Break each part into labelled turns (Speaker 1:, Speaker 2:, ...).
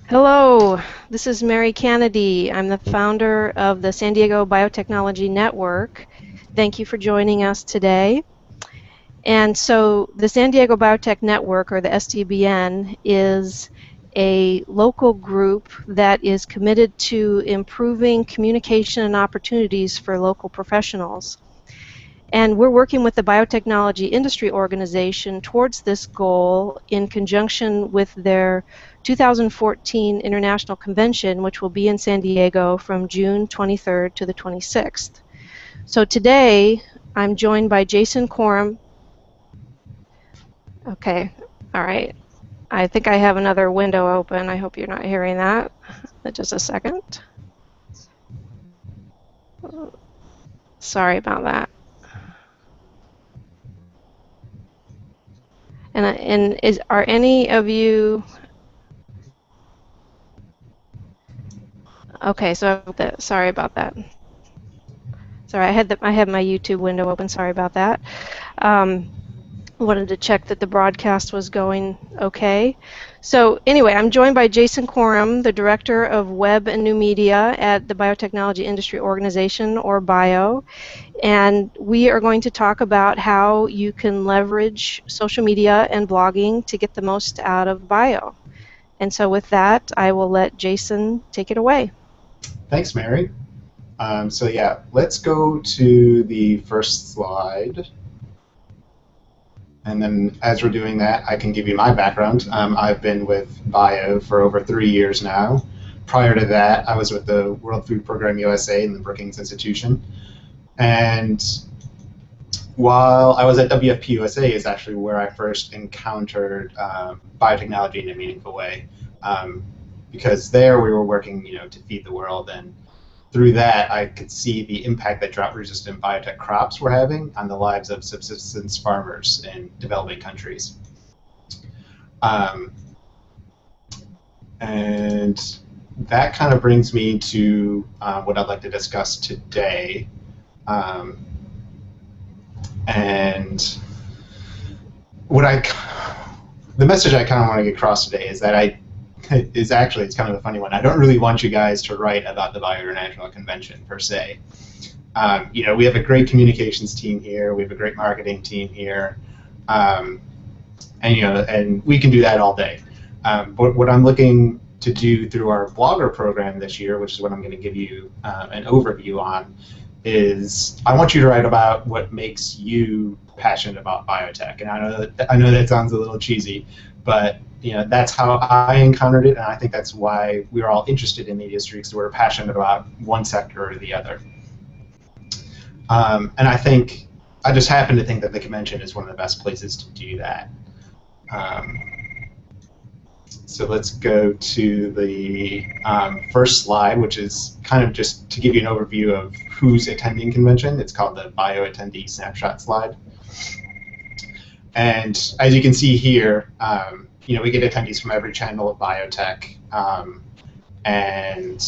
Speaker 1: Hello, this is Mary Canady. I'm the founder of the San Diego Biotechnology Network. Thank you for joining us today. And so the San Diego Biotech Network, or the SDBN, is a local group that is committed to improving communication and opportunities for local professionals. And we're working with the Biotechnology Industry Organization towards this goal in conjunction with their 2014 International Convention, which will be in San Diego from June 23rd to the 26th. So today, I'm joined by Jason Corum. Okay, all right. I think I have another window open. I hope you're not hearing that. Just a second. Sorry about that. And are any of you okay? So sorry about that. Sorry, I had my YouTube window open. Sorry about that. Wanted to check that the broadcast was going okay. So anyway, I'm joined by Jason Corum, the Director of Web and New Media at the Biotechnology Industry Organization, or BIO, and we are going to talk about how you can leverage social media and blogging to get the most out of BIO. And so with that, I will let Jason take it away.
Speaker 2: Thanks, Mary. So yeah, let's go to the first slide. And then as we're doing that, I can give you my background. I've been with BIO for over 3 years now. Prior to that, I was with the World Food Program USA and the Brookings Institution. And while I was at WFP USA is actually where I first encountered biotechnology in a meaningful way. Because there we were working, to feed the world, and through that I could see the impact that drought-resistant biotech crops were having on the lives of subsistence farmers in developing countries. And that kind of brings me to what I'd like to discuss today. And the message I kind of want to get across today is that it's kind of a funny one. I don't really want you guys to write about the Bio International Convention per se. We have a great communications team here. We have a great marketing team here, and we can do that all day. But what I'm looking to do through our blogger program this year, which is what I'm going to give you an overview on, is I want you to write about what makes you passionate about biotech. And I know that sounds a little cheesy, but that's how I encountered it, and I think that's why we're all interested in the industry, because we're passionate about one sector or the other. And I just happen to think that the convention is one of the best places to do that. So let's go to the first slide, which is kind of just to give you an overview of who's attending convention. It's called the Bio Attendee Snapshot slide. And as you can see here, we get attendees from every channel of biotech, and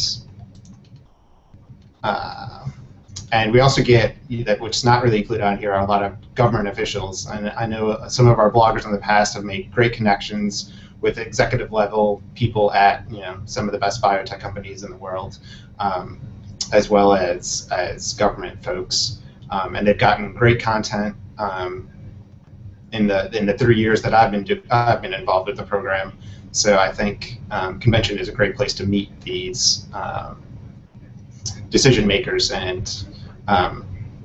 Speaker 2: we also get, which is not really included on here, are a lot of government officials. And I know some of our bloggers in the past have made great connections with executive level people at some of the best biotech companies in the world, as well as government folks, and they've gotten great content. In the 3 years that I've been involved with the program, so I think convention is a great place to meet these decision makers and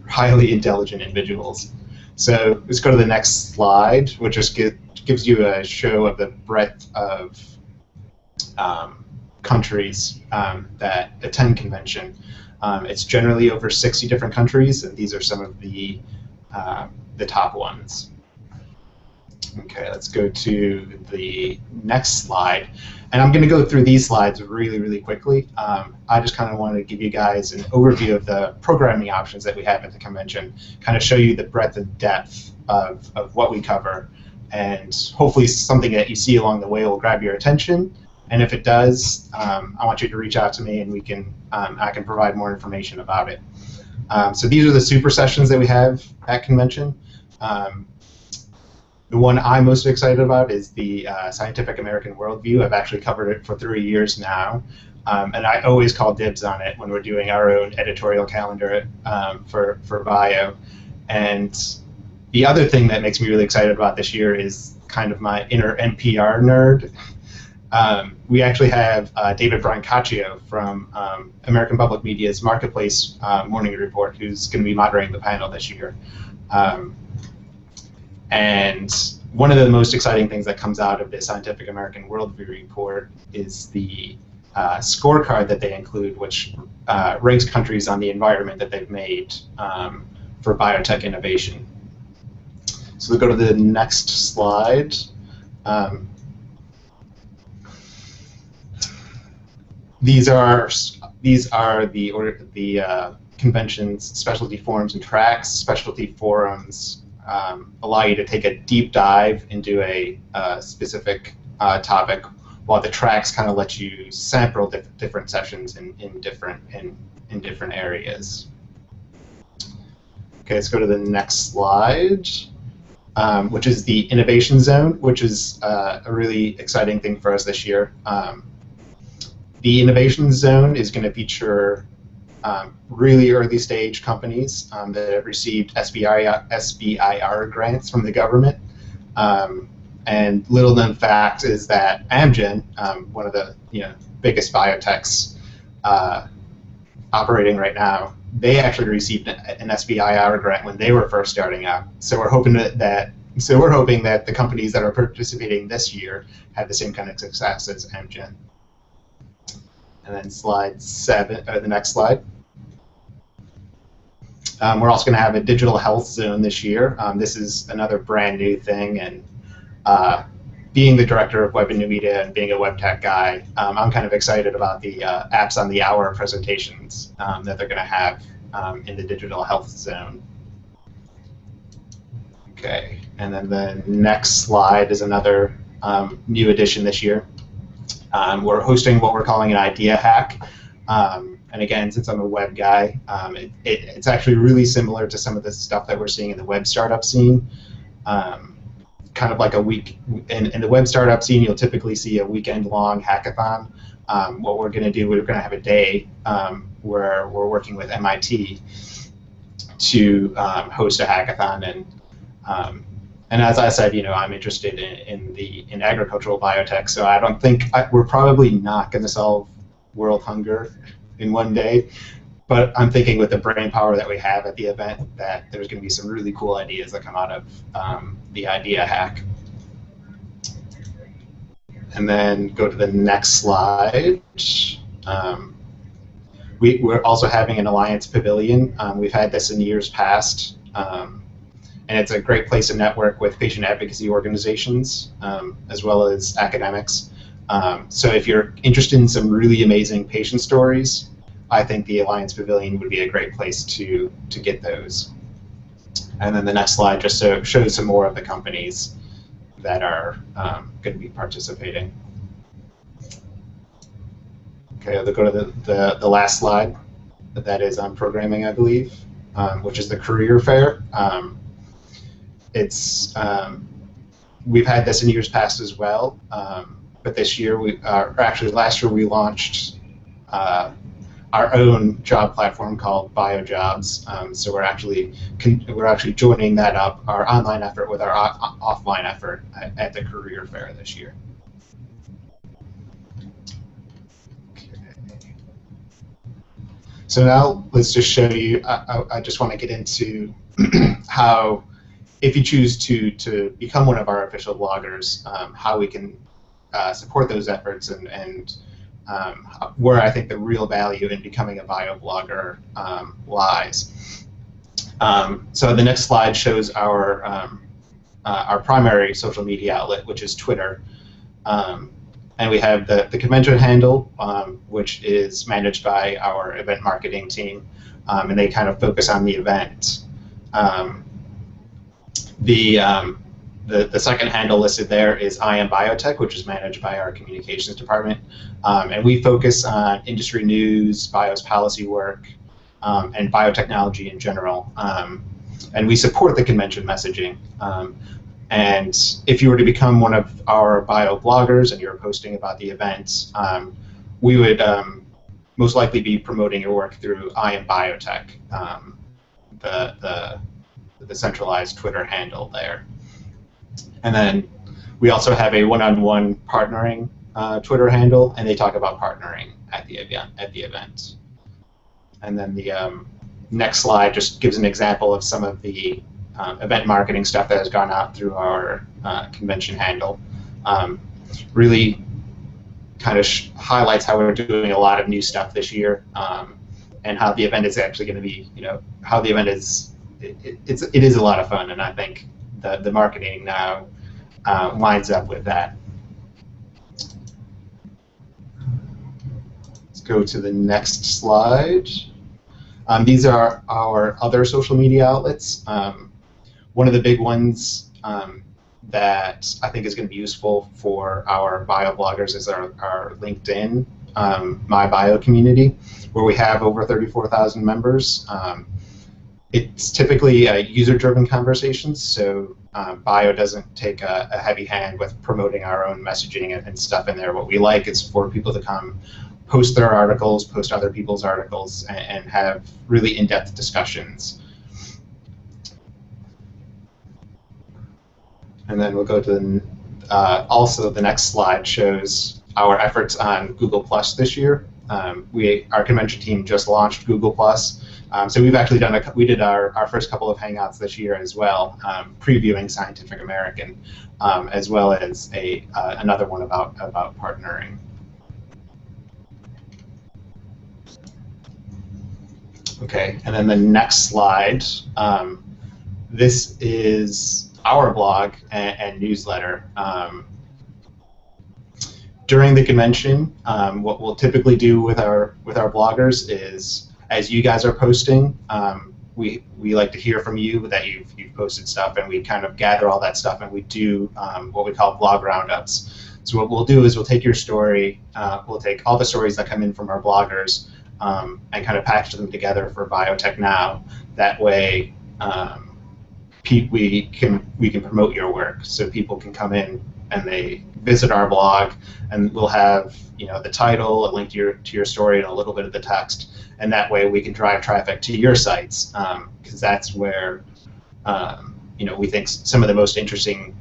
Speaker 2: highly intelligent individuals. So let's go to the next slide, which just gives you a show of the breadth of countries that attend convention. It's generally over 60 different countries, and these are some of the top ones. Okay, let's go to the next slide. And I'm going to go through these slides really, really quickly. I just kind of wanted to give you guys an overview of the programming options that we have at the convention, kind of show you the breadth and depth of what we cover, and hopefully something that you see along the way will grab your attention. And if it does, I want you to reach out to me, and I can provide more information about it. So these are the super sessions that we have at convention. The one I'm most excited about is the Scientific American Worldview. I've actually covered it for 3 years now, and I always call dibs on it when we're doing our own editorial calendar for Bio. And the other thing that makes me really excited about this year is kind of my inner NPR nerd. We actually have David Brancaccio from American Public Media's Marketplace Morning Report, who's going to be moderating the panel this year. And one of the most exciting things that comes out of the Scientific American Worldview report is the scorecard that they include, which ranks countries on the environment that they've made for biotech innovation. So we'll go to the next slide. These are the convention's specialty forums and tracks. Specialty forums allow you to take a deep dive into a specific topic, while the tracks kind of let you sample different sessions in different areas. Okay, let's go to the next slide, which is the innovation zone, which is a really exciting thing for us this year. The innovation zone is going to feature really early stage companies that have received SBIR grants from the government. And little known fact is that Amgen, one of the biggest biotechs operating right now, they actually received an SBIR grant when they were first starting out. So we're hoping that the companies that are participating this year have the same kind of success as Amgen. And then slide 7, or the next slide. We're also going to have a digital health zone this year. This is another brand new thing, and being the director of Web and New Media and being a web tech guy, I'm kind of excited about the apps on the hour presentations that they're going to have in the digital health zone. Okay, and then the next slide is another new addition this year. We're hosting what we're calling an idea hack. And again, since I'm a web guy, it's actually really similar to some of the stuff that we're seeing in the web startup scene. Kind of like a week, in the web startup scene, you'll typically see a weekend-long hackathon. What we're going to do, we're going to have a day where we're working with MIT to host a hackathon. And as I said, I'm interested in agricultural biotech, so I don't think we're probably not going to solve world hunger in one day, but I'm thinking with the brain power that we have at the event that there's going to be some really cool ideas that come out of the idea hack. And then go to the next slide. We're also having an Alliance Pavilion. We've had this in years past. And it's a great place to network with patient advocacy organizations as well as academics. So if you're interested in some really amazing patient stories, I think the Alliance Pavilion would be a great place to get those. And then the next slide just shows some more of the companies that are going to be participating. Okay, I'll go to the last slide. That is on programming, I believe, which is the career fair. We've had this in years past as well, but this year actually last year we launched our own job platform called BioJobs. So we're actually joining that up, our online effort with our offline effort at the career fair this year. Okay. So now let's just show you. I just want to get into how, if you choose to become one of our official bloggers, how we can support those efforts and where I think the real value in becoming a bio blogger lies. So the next slide shows our primary social media outlet, which is Twitter. And we have the convention handle, which is managed by our event marketing team, and they kind of focus on the event. The second handle listed there is I Am Biotech, which is managed by our communications department. And we focus on industry news, BIOS policy work, and biotechnology in general. And we support the convention messaging. And if you were to become one of our bio bloggers and you're posting about the event, we would most likely be promoting your work through I Am Biotech, the centralized Twitter handle there. And then we also have a one-on-one partnering Twitter handle, and they talk about partnering at the event. And then the next slide just gives an example of some of the event marketing stuff that has gone out through our convention handle. Really kind of highlights how we're doing a lot of new stuff this year, and how the event is actually going to be, how the event is. It is a lot of fun, and I think the marketing now lines up with that. Let's go to the next slide. These are our other social media outlets. One of the big ones that I think is going to be useful for our bio bloggers is our LinkedIn My Bio community, where we have over 34,000 members. It's typically user-driven conversations, so bio doesn't take a heavy hand with promoting our own messaging and stuff in there. What we like is for people to come post their articles, post other people's articles, and have really in-depth discussions. And then we'll go to also the next slide shows our efforts on Google Plus this year. Our convention team just launched Google Plus, so we've actually we did our first couple of hangouts this year as well, previewing Scientific American, as well as another one about partnering. Okay, and then the next slide. This is our blog and newsletter. During the convention, what we'll typically do with our bloggers is, as you guys are posting, we like to hear from you that you've posted stuff, and we kind of gather all that stuff, and we do what we call blog roundups. So what we'll do is we'll take your story, we'll take all the stories that come in from our bloggers, and kind of package them together for Biotech Now. That way, we can promote your work, so people can come in and they visit our blog, and we'll have the title, a link to your story, and a little bit of the text, and that way we can drive traffic to your sites, because that's where we think some of the most interesting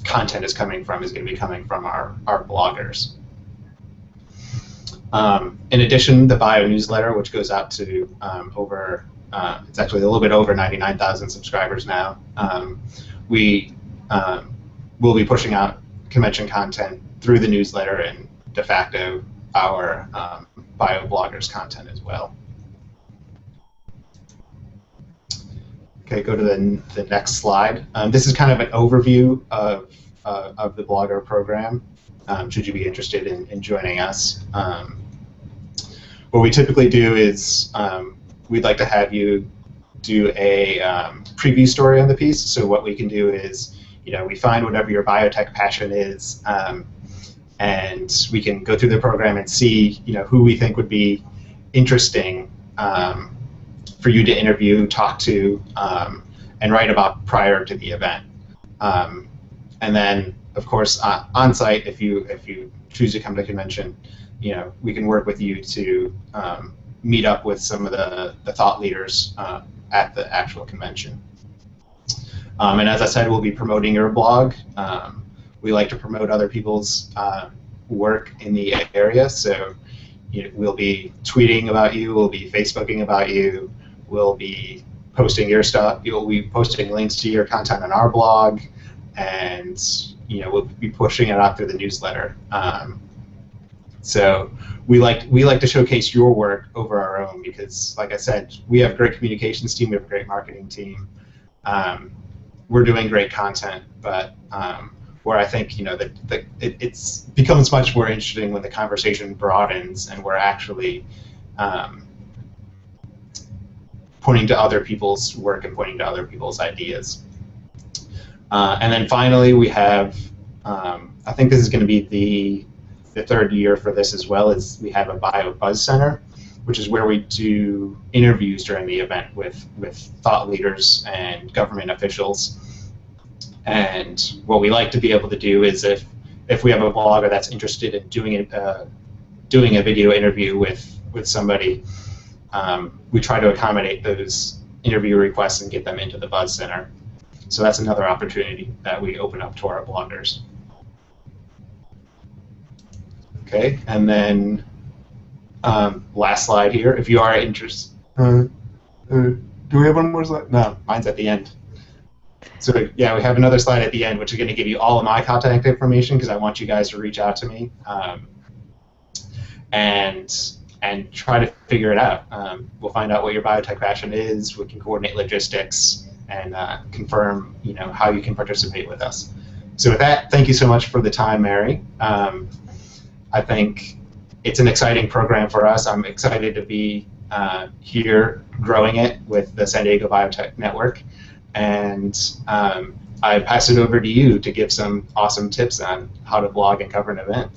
Speaker 2: content is going to be coming from our bloggers. In addition, the bio newsletter, which goes out to it's actually a little bit over 99,000 subscribers now. We will be pushing out convention content through the newsletter and de facto our bio bloggers content as well. Okay, go to the next slide. This is kind of an overview of the blogger program, should you be interested in joining us. What we typically do is we'd like to have you do a preview story on the piece. So what we can do is, we find whatever your biotech passion is, and we can go through the program and see, who we think would be interesting for you to interview, talk to, and write about prior to the event. And then, of course, on site, if you choose to come to convention, we can work with you to meet up with some of the thought leaders at the actual convention. And as I said, we'll be promoting your blog. We like to promote other people's work in the area, so we'll be tweeting about you, we'll be Facebooking about you, we'll be posting your stuff, you'll be posting links to your content on our blog, and we'll be pushing it out through the newsletter. So we like to showcase your work over our own because, like I said, we have a great communications team, we have a great marketing team. We're doing great content, but where I think it becomes much more interesting when the conversation broadens and we're actually pointing to other people's work and pointing to other people's ideas. And then finally, we have, I think this is going to be the third year for this as well, is we have a Bio Buzz Center, which is where we do interviews during the event with thought leaders and government officials. And what we like to be able to do is if we have a blogger that's interested in doing a video interview with somebody, we try to accommodate those interview requests and get them into the Buzz Center. So that's another opportunity that we open up to our bloggers. Okay, and then last slide here. If you are interested, do we have one more slide? No, mine's at the end. So yeah, we have another slide at the end, which is going to give you all of my contact information because I want you guys to reach out to me and try to figure it out. We'll find out what your biotech passion is. We can coordinate logistics and confirm, how you can participate with us. So with that, thank you so much for the time, Mary. I think it's an exciting program for us. I'm excited to be here growing it with the San Diego Biotech Network. And I pass it over to you to give some awesome tips on how to blog and cover an event.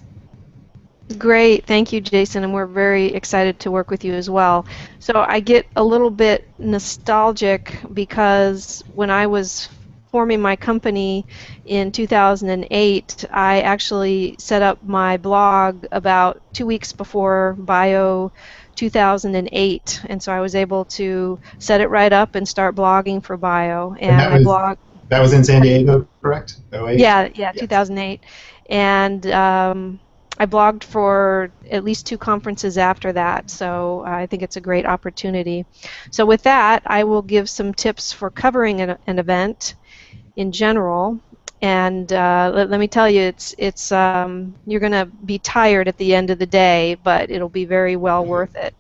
Speaker 1: Great, thank you, Jason, and we're very excited to work with you as well. So I get a little bit nostalgic because when I was forming my company in 2008, I actually set up my blog about 2 weeks before Bio 2008, and so I was able to set it right up and start blogging for Bio. And my blog.
Speaker 2: That was in San Diego, correct? 08?
Speaker 1: Yeah,
Speaker 2: yes.
Speaker 1: 2008, and I blogged for at least 2 conferences after that, so I think it's a great opportunity. So with that, I will give some tips for covering an event in general. And let me tell you, it's you're going to be tired at the end of the day, but it'll be very well worth it.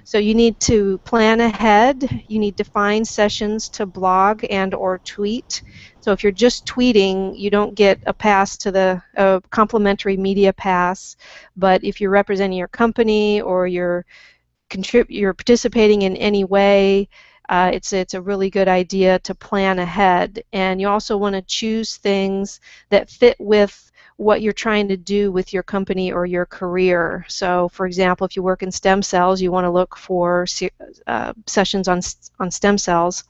Speaker 1: So you need to plan ahead. You need to find sessions to blog and or tweet. So if you're just tweeting, you don't get a pass to the complimentary media pass. But if you're representing your company or you're participating in any way, it's a really good idea to plan ahead. And you also want to choose things that fit with what you're trying to do with your company or your career. So, for example, if you work in stem cells, you want to look for sessions on stem cells.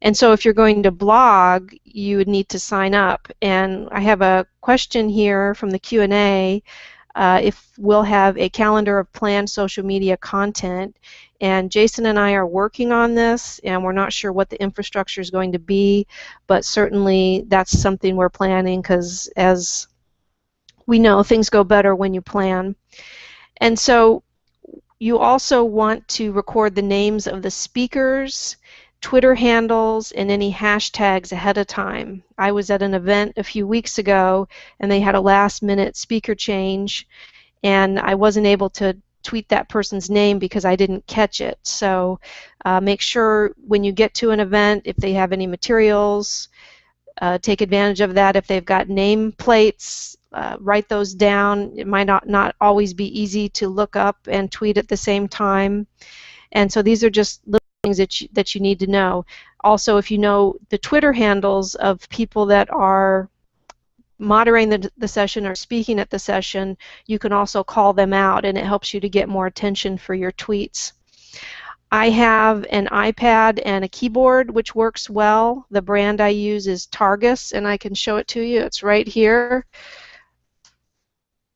Speaker 1: And so if you're going to blog, you would need to sign up. And I have a question here from the Q&A. If we'll have a calendar of planned social media content. And Jason and I are working on this, and we're not sure what the infrastructure is going to be, but certainly that's something we're planning because, as we know, things go better when you plan. And so you also want to record the names of the speakers, Twitter handles, and any hashtags ahead of time. I was at an event a few weeks ago, and they had a last-minute speaker change, and I wasn't able to tweet that person's name because I didn't catch it. So make sure when you get to an event, if they have any materials, take advantage of that. If they've got nameplates, write those down. It might not always be easy to look up and tweet at the same time. And so these are just little things that you need to know. Also, if you know the Twitter handles of people that are moderating the session or speaking at the session, you can also call them out, and it helps you to get more attention for your tweets. I have an iPad and a keyboard which works well. The brand I use is Targus, and I can show it to you. It's right here.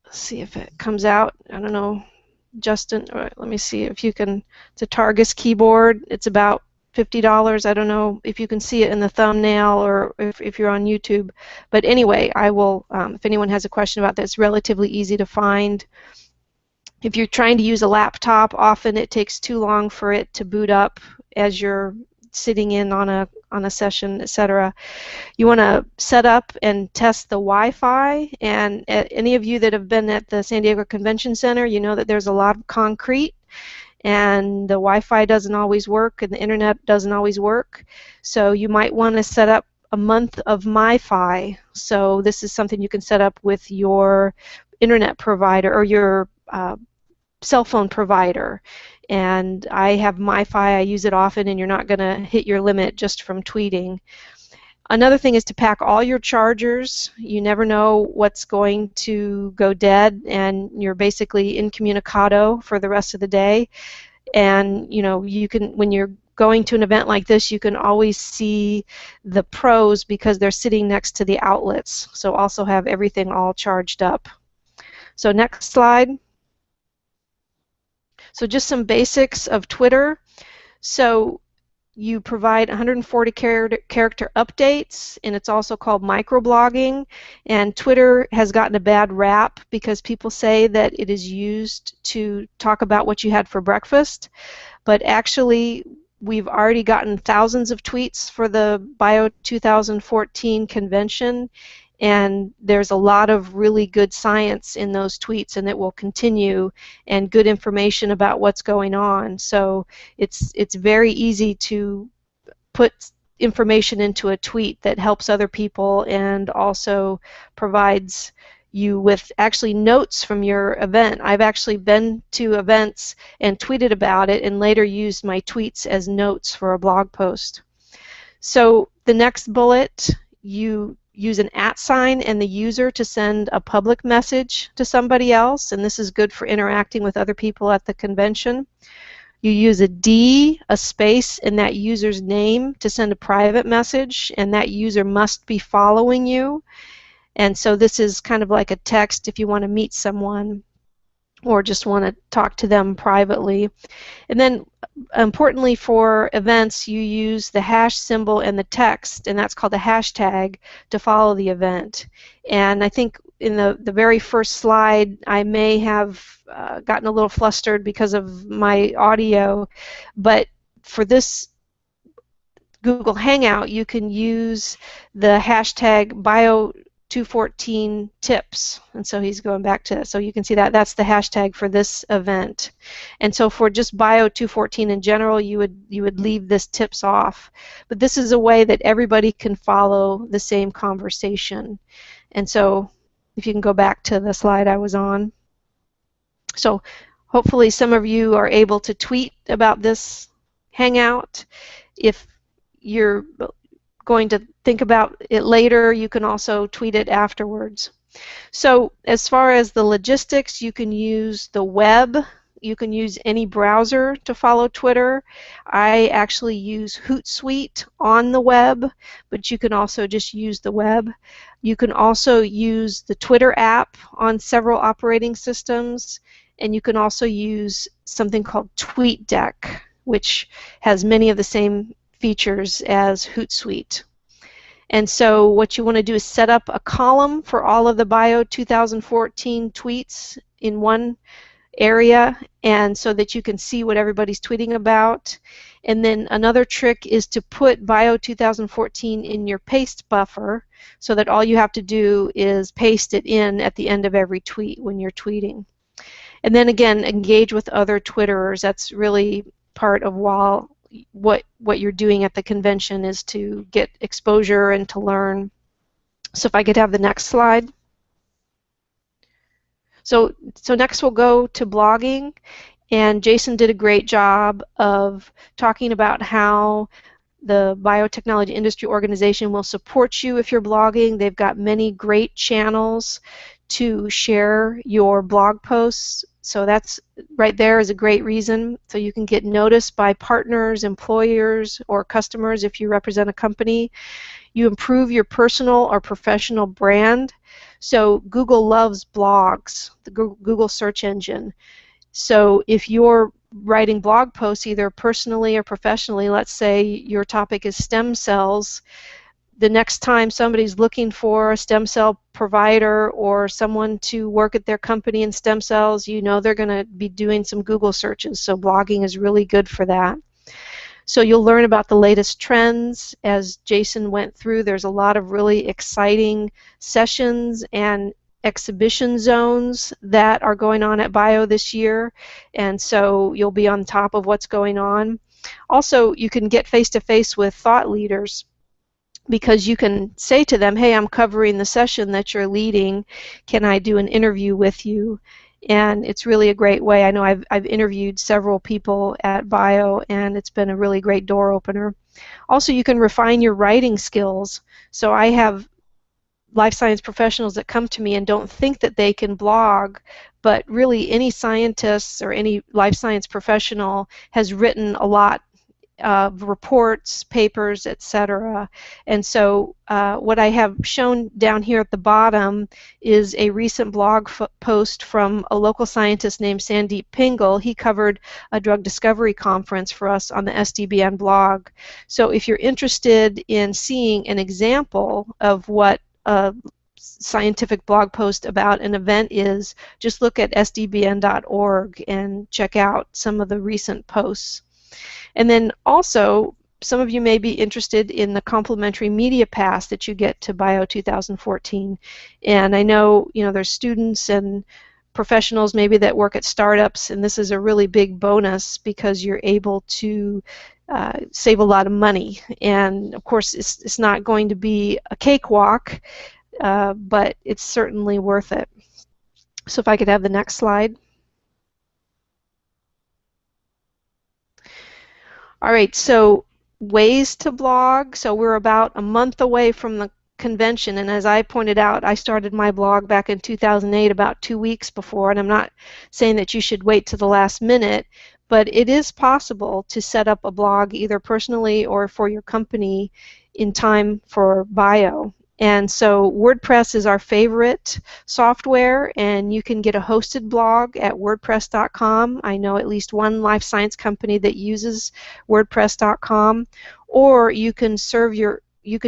Speaker 1: Let's see if it comes out. I don't know, Justin, let me see if you can. It's a Targus keyboard. It's about $50. I don't know if you can see it in the thumbnail or if you're on YouTube. But anyway, I will, if anyone has a question about that, it's relatively easy to find. If you're trying to use a laptop, often it takes too long for it to boot up as you're sitting in on a session, etc. You want to set up and test the Wi-Fi, and any of you that have been at the San Diego Convention Center, you know that there's a lot of concrete, and the Wi-Fi doesn't always work, and the internet doesn't always work. So you might want to set up a month of MiFi. So this is something you can set up with your internet provider or your cell phone provider. And I have MiFi. I use it often, and you're not going to hit your limit just from tweeting. Another thing is to pack all your chargers. You never know what's going to go dead, and you're basically incommunicado for the rest of the day. And you know, you can, when you're going to an event like this, you can always see the pros because they're sitting next to the outlets. So also have everything all charged up. So next slide. So just some basics of Twitter. So you provide 140 character updates, and it's also called microblogging. And Twitter has gotten a bad rap because people say that it is used to talk about what you had for breakfast. But actually, we've already gotten thousands of tweets for the Bio 2014 convention, and there's a lot of really good science in those tweets, and it will continue, and good information about what's going on. So it's very easy to put information into a tweet that helps other people and also provides you with actually notes from your event. I've actually been to events and tweeted about it and later used my tweets as notes for a blog post. So the next bullet, you use an @ sign and the user to send a public message to somebody else, and this is good for interacting with other people at the convention. You use a D, a space, in that user's name to send a private message, and that user must be following you. And so this is kind of like a text if you want to meet someone or just want to talk to them privately. And then importantly for events, you use the hash symbol and the text, and that's called a hashtag, to follow the event. And I think in the very first slide I may have gotten a little flustered because of my audio, but for this Google Hangout you can use the hashtag Bio214 tips, and so he's going back to, so you can see that that's the hashtag for this event. And so for just Bio214 in general, you would leave this tips off, but this is a way that everybody can follow the same conversation. And so if you can go back to the slide I was on. So hopefully some of you are able to tweet about this Hangout. If you're going to think about it later, you can also tweet it afterwards. So as far as the logistics, you can use the web. You can use any browser to follow Twitter. I actually use Hootsuite on the web, but you can also just use the web. You can also use the Twitter app on several operating systems, and you can also use something called TweetDeck, which has many of the same features as Hootsuite. And so what you want to do is set up a column for all of the Bio 2014 tweets in one area, and so that you can see what everybody's tweeting about. And then another trick is to put Bio 2014 in your paste buffer so that all you have to do is paste it in at the end of every tweet when you're tweeting. And then again, engage with other Twitterers. That's really part of what you're doing at the convention, is to get exposure and to learn. So if I could have the next slide. So next we'll go to blogging, and Jason did a great job of talking about how the Biotechnology Industry Organization will support you if you're blogging. They've got many great channels to share your blog posts. So that's right there is a great reason. So you can get noticed by partners, employers, or customers if you represent a company. You improve your personal or professional brand. So Google loves blogs, the Google search engine. So if you're writing blog posts either personally or professionally, let's say your topic is stem cells, the next time somebody's looking for a stem cell provider or someone to work at their company in stem cells, you know they're going to be doing some Google searches, so blogging is really good for that. So you'll learn about the latest trends as Jason went through. There's a lot of really exciting sessions and exhibition zones that are going on at Bio this year, and so you'll be on top of what's going on. Also, you can get face-to-face with thought leaders, because you can say to them, hey, I'm covering the session that you're leading, can I do an interview with you? And it's really a great way. I know I've interviewed several people at Bio, and it's been a really great door opener. Also, you can refine your writing skills. So I have life science professionals that come to me and don't think that they can blog, but really any scientist or any life science professional has written a lot reports, papers, etc. And so what I have shown down here at the bottom is a recent blog post from a local scientist named Sandeep Pingle. He covered a drug discovery conference for us on the SDBN blog. So if you're interested in seeing an example of what a scientific blog post about an event is, just look at sdbn.org and check out some of the recent posts. And then also, some of you may be interested in the complimentary media pass that you get to Bio 2014. And I know, there's students and professionals maybe that work at startups, and this is a really big bonus because you're able to save a lot of money. And of course, it's not going to be a cakewalk, but it's certainly worth it. So if I could have the next slide. All right, so ways to blog. So we're about a month away from the convention, and as I pointed out, I started my blog back in 2008, about 2 weeks before, and I'm not saying that you should wait to the last minute, but it is possible to set up a blog either personally or for your company in time for Bio. And so WordPress is our favorite software, and you can get a hosted blog at wordpress.com. I know at least one life science company that uses wordpress.com, or you can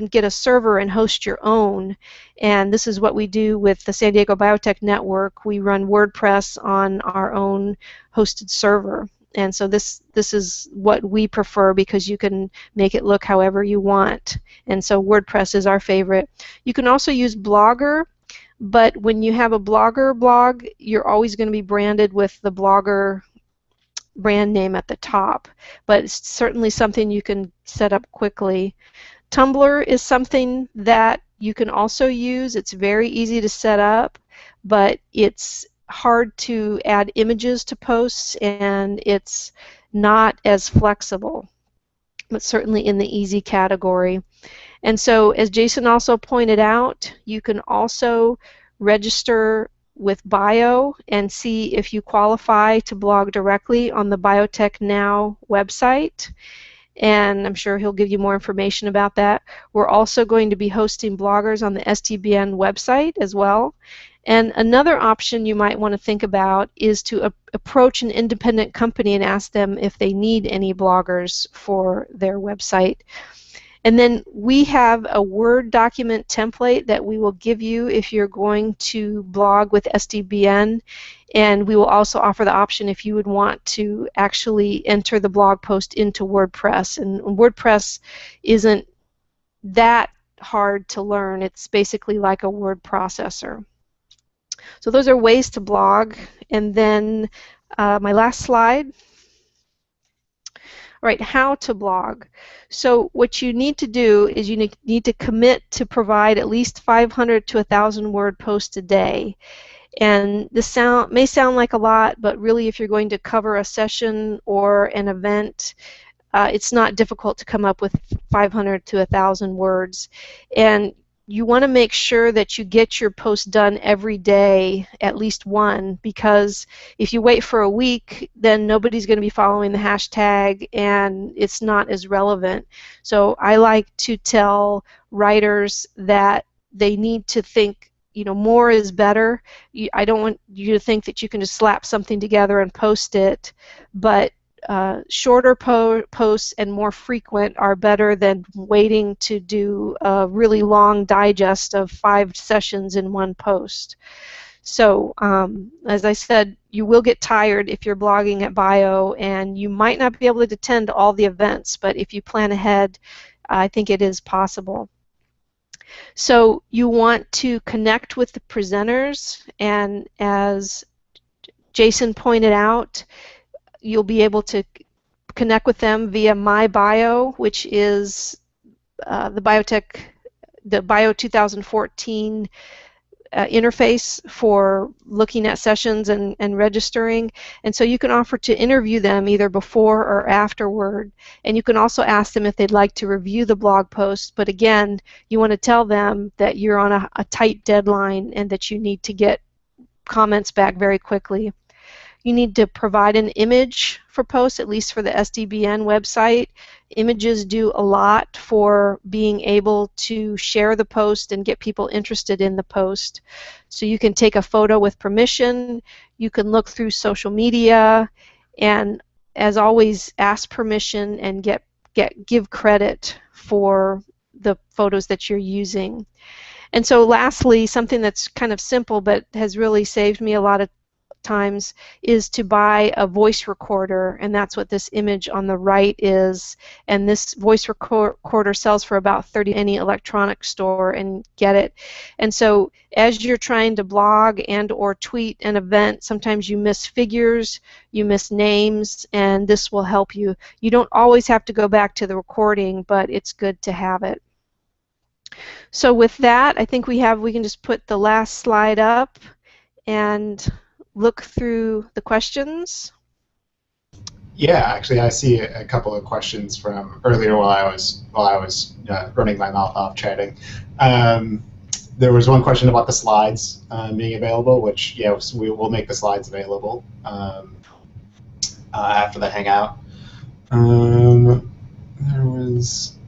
Speaker 1: get a server and host your own. And this is what we do with the San Diego Biotech Network. We run WordPress on our own hosted server. And so this is what we prefer because you can make it look however you want. And so WordPress is our favorite. You can also use Blogger, but when you have a Blogger blog, you're always going to be branded with the Blogger brand name at the top. But it's certainly something you can set up quickly. Tumblr is something that you can also use. It's very easy to set up, but it's hard to add images to posts, and it's not as flexible, but certainly in the easy category. And so, as Jason also pointed out, you can also register with Bio and see if you qualify to blog directly on the Biotech Now website. And I'm sure he'll give you more information about that. We're also going to be hosting bloggers on the STBN website as well. And another option you might want to think about is to approach an independent company and ask them if they need any bloggers for their website. And then we have a Word document template that we will give you if you're going to blog with SDBN, and we will also offer the option if you would want to actually enter the blog post into WordPress. And WordPress isn't that hard to learn. It's basically like a word processor. So those are ways to blog. And then my last slide. All right, how to blog. So what you need to do is you need to commit to provide at least 500 to 1,000 word posts a day. And this may sound like a lot, but really if you're going to cover a session or an event, it's not difficult to come up with 500 to 1,000 words. And you want to make sure that you get your post done every day, at least one, because if you wait for a week, then nobody's going to be following the hashtag and it's not as relevant. So I like to tell writers that they need to think, more is better. I don't want you to think that you can just slap something together and post it, but shorter posts and more frequent are better than waiting to do a really long digest of 5 sessions in one post. So as I said, you will get tired if you're blogging at Bio, and you might not be able to attend all the events, but if you plan ahead, I think it is possible. So you want to connect with the presenters, and as Jason pointed out, you'll be able to connect with them via My Bio, which is the Bio 2014 interface for looking at sessions and registering. And so you can offer to interview them either before or afterward. And you can also ask them if they'd like to review the blog post. But again, you want to tell them that you're on a tight deadline and that you need to get comments back very quickly. You need to provide an image for posts, at least for the SDBN website. Images do a lot for being able to share the post and get people interested in the post. So you can take a photo with permission, you can look through social media, and as always, ask permission and give credit for the photos that you're using. And so lastly, something that's kind of simple but has really saved me a lot of times is to buy a voice recorder, and that's what this image on the right is. And this voice recorder sells for about $30 any electronic store, and get it. And so as you're trying to blog and or tweet an event, sometimes you miss figures, you miss names, and this will help you. You don't always have to go back to the recording, but it's good to have it. So with that, I think we can just put the last slide up and look through the questions.
Speaker 2: Yeah, actually, I see a couple of questions from earlier while I was running my mouth off chatting. There was one question about the slides being available, which we will make the slides available after the Hangout. There was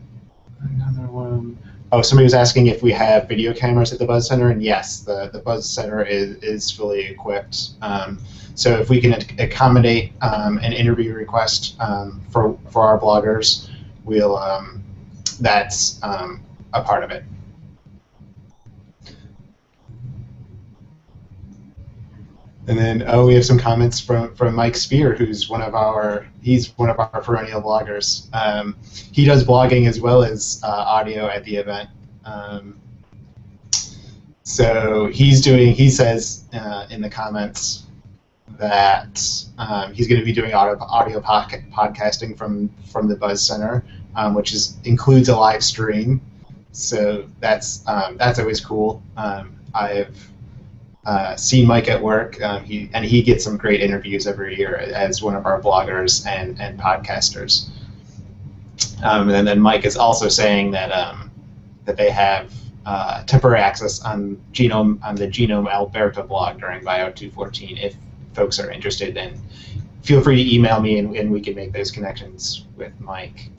Speaker 2: another one. Oh, somebody was asking if we have video cameras at the Buzz Center, and yes, the Buzz Center is fully equipped. So if we can accommodate an interview request for our bloggers, we'll that's a part of it. And then we have some comments from Mike Spear, who's one of our perennial bloggers. He does blogging as well as audio at the event. So he says in the comments that he's going to be doing audio podcasting from the Buzz Center, which includes a live stream. So that's always cool. I've seen Mike at work. He gets some great interviews every year as one of our bloggers and podcasters. And then Mike is also saying that that they have temporary access on the Genome Alberta blog during Bio 214 if folks are interested. And feel free to email me and we can make those connections with Mike.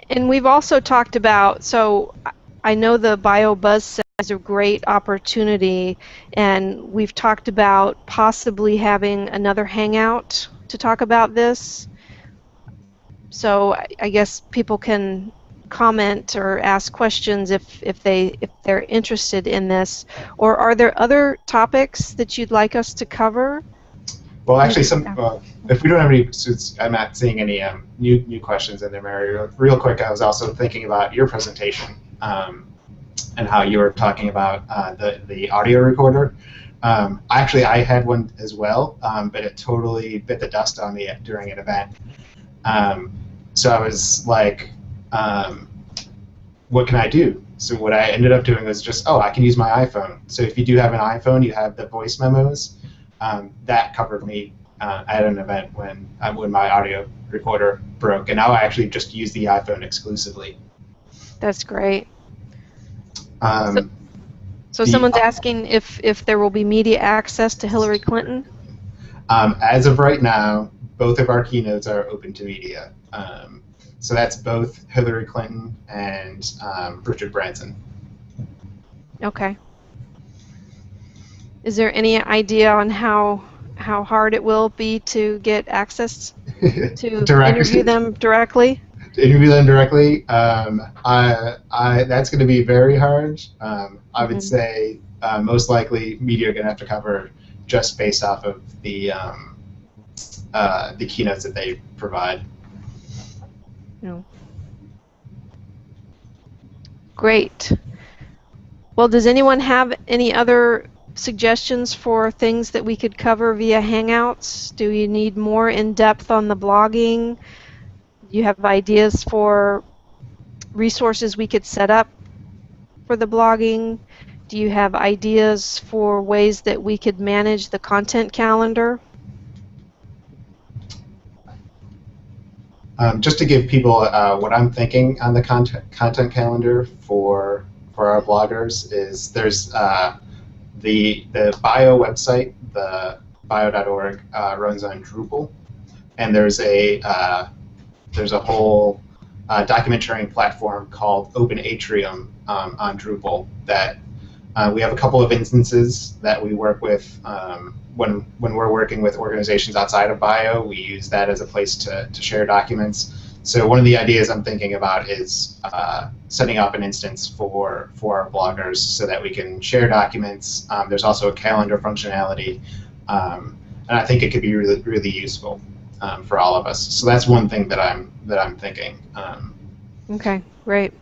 Speaker 1: And we've also talked about, so I know the BioBuzz is a great opportunity, and we've talked about possibly having another hangout to talk about this. So I guess people can comment or ask questions if they're interested in this. Or are there other topics that you'd like us to cover?
Speaker 2: Well, actually, if we don't have any, since I'm not seeing any new questions in there, Mary. Real quick, I was also thinking about your presentation and how you were talking about the audio recorder. Actually, I had one as well, but it totally bit the dust on me during an event. So I was like, what can I do? So what I ended up doing was just, I can use my iPhone. So if you do have an iPhone, you have the voice memos. That covered me at an event when my audio recorder broke, and now I actually just use the iPhone exclusively.
Speaker 1: That's great. So someone's asking if there will be media access to Hillary Clinton?
Speaker 2: As of right now, both of our keynotes are open to media. So that's both Hillary Clinton and Richard Branson. Okay.
Speaker 1: Is there any idea on how hard it will be to get access to interview them directly?
Speaker 2: To interview them directly, that's going to be very hard. I would say most likely media are going to have to cover just based off of the keynotes that they provide.
Speaker 1: No. Great. Well, does anyone have any other suggestions for things that we could cover via Hangouts? Do you need more in-depth on the blogging? Do you have ideas for resources we could set up for the blogging? Do you have ideas for ways that we could manage the content calendar?
Speaker 2: Just to give people what I'm thinking on the content calendar for our bloggers is there's the bio website, the bio.org, runs on Drupal, and there's a whole document sharing platform called Open Atrium on Drupal that we have a couple of instances that we work with when we're working with organizations outside of bio. We use that as a place to share documents. So one of the ideas I'm thinking about is setting up an instance for our bloggers so that we can share documents. There's also a calendar functionality, and I think it could be really, really useful for all of us. So that's one thing that I'm thinking.
Speaker 1: Okay, great.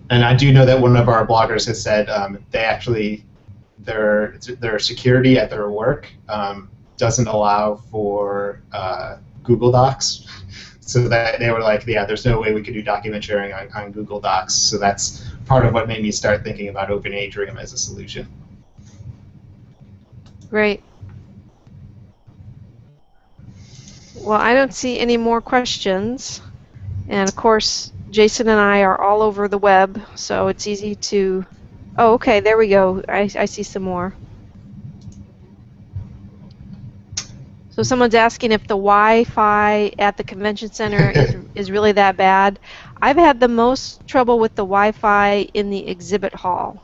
Speaker 2: And I do know that one of our bloggers has said they actually their security at their work doesn't allow for Google Docs. So that they were like, yeah, there's no way we could do document sharing on Google Docs. So that's part of what made me start thinking about Open Atrium as a solution.
Speaker 1: Great. Well, I don't see any more questions. And of course, Jason and I are all over the web, so it's easy to... Oh, okay, there we go. I see some more. So someone's asking if the Wi-Fi at the convention center is really that bad. I've had the most trouble with the Wi-Fi in the exhibit hall.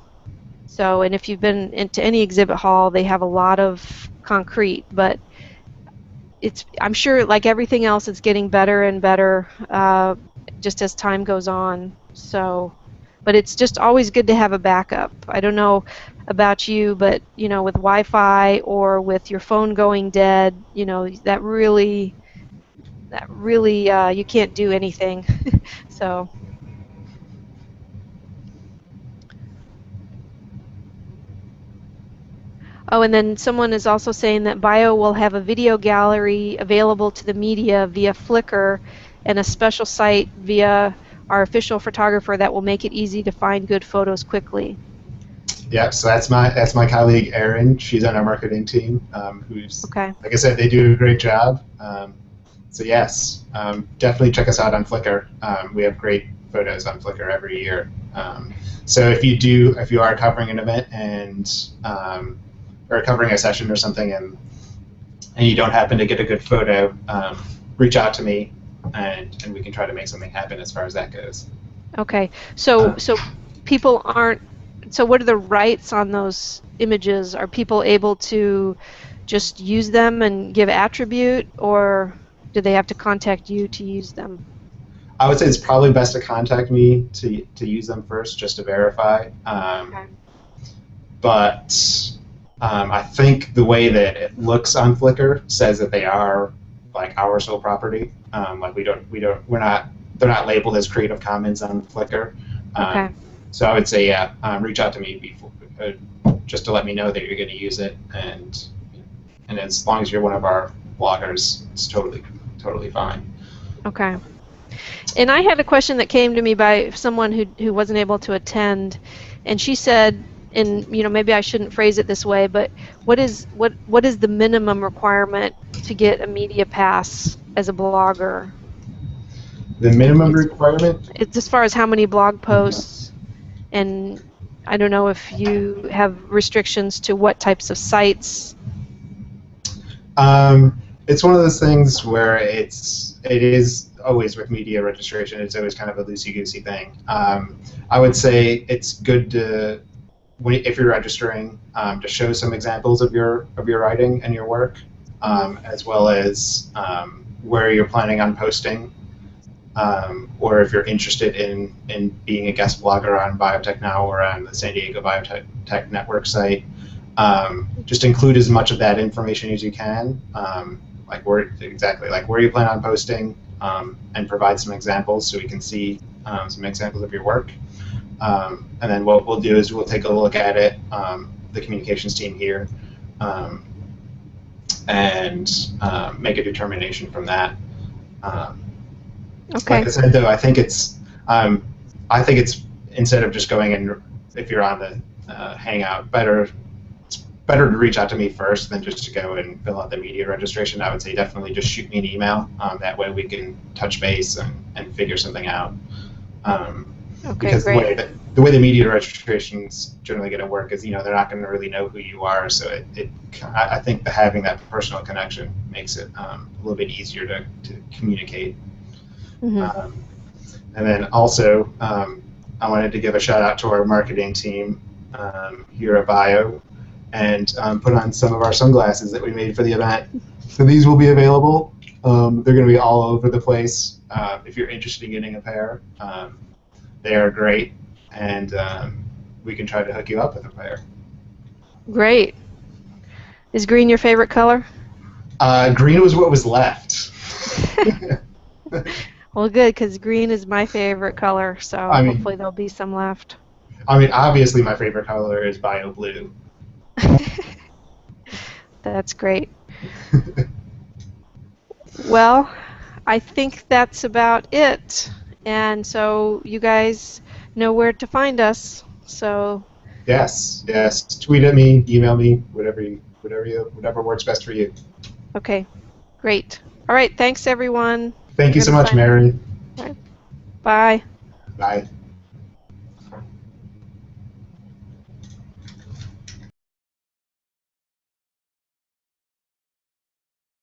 Speaker 1: So, and if you've been into any exhibit hall, they have a lot of concrete, but I'm sure, like everything else, it's getting better and better just as time goes on. So, but it's just always good to have a backup. I don't know about you, but with Wi-Fi or with your phone going dead, that really you can't do anything. So. Oh, and then someone is also saying that Bio will have a video gallery available to the media via Flickr and a special site via our official photographer that will make it easy to find good photos quickly.
Speaker 2: Yeah, so that's my colleague Erin. She's on our marketing team. Who's
Speaker 1: okay.
Speaker 2: Like I said, they do a great job. So yes, definitely check us out on Flickr. We have great photos on Flickr every year. So if you are covering an event and or covering a session or something, and you don't happen to get a good photo, reach out to me, and we can try to make something happen as far as that goes.
Speaker 1: Okay, so people aren't. So what are the rights on those images? Are people able to just use them and give attribute, or do they have to contact you to use them?
Speaker 2: I would say it's probably best to contact me to use them first, just to verify.
Speaker 1: Okay.
Speaker 2: But I think the way that it looks on Flickr says that they are like our sole property. Like they're not labeled as Creative Commons on Flickr.
Speaker 1: Okay.
Speaker 2: So I would say, yeah, reach out to me before, just to let me know that you're going to use it, and as long as you're one of our bloggers, it's totally fine.
Speaker 1: Okay. And I had a question that came to me by someone who wasn't able to attend, and she said, and maybe I shouldn't phrase it this way, but what is the minimum requirement to get a media pass as a blogger?
Speaker 2: The minimum requirement?
Speaker 1: It's as far as how many blog posts, and I don't know if you have restrictions to what types of sites.
Speaker 2: It's one of those things where it is always with media registration. It's always kind of a loosey-goosey thing. I would say it's good to, if you're registering, to show some examples of your writing and your work, as well as where you're planning on posting, or if you're interested in being a guest blogger on Biotech Now or on the San Diego Biotech Network site. Just include as much of that information as you can, like where you plan on posting, and provide some examples so we can see some examples of your work. And then what we'll do is we'll take a look at it, the communications team here, and make a determination from that.
Speaker 1: Okay.
Speaker 2: Like I said, though, I think it's instead of just going in, if you're on the Hangout, it's better to reach out to me first than just to go and fill out the media registration. I would say definitely just shoot me an email. That way we can touch base and figure something out.
Speaker 1: Okay,
Speaker 2: because
Speaker 1: great.
Speaker 2: the way the media registration is generally going to work is, they're not going to really know who you are. So I think that having that personal connection makes it a little bit easier to communicate.
Speaker 1: Mm-hmm.
Speaker 2: And then also, I wanted to give a shout out to our marketing team here at Bio, and put on some of our sunglasses that we made for the event. So these will be available. They're going to be all over the place. If you're interested in getting a pair, they are great, and we can try to hook you up with a pair.
Speaker 1: Great. Is green your favorite color?
Speaker 2: Green was what was left.
Speaker 1: Well, good, because green is my favorite color, so
Speaker 2: I
Speaker 1: hopefully
Speaker 2: mean,
Speaker 1: there'll be some left.
Speaker 2: obviously my favorite color is Bio Blue.
Speaker 1: That's great. Well, I think that's about it. And so you guys know where to find us. So,
Speaker 2: Yes, yes. Tweet at me, email me, whatever works best for you.
Speaker 1: okay, great. All right, thanks everyone.
Speaker 2: Thank
Speaker 1: We're
Speaker 2: you
Speaker 1: going
Speaker 2: so
Speaker 1: to
Speaker 2: much,
Speaker 1: sign off.
Speaker 2: Mary.
Speaker 1: All right, bye.
Speaker 2: Bye.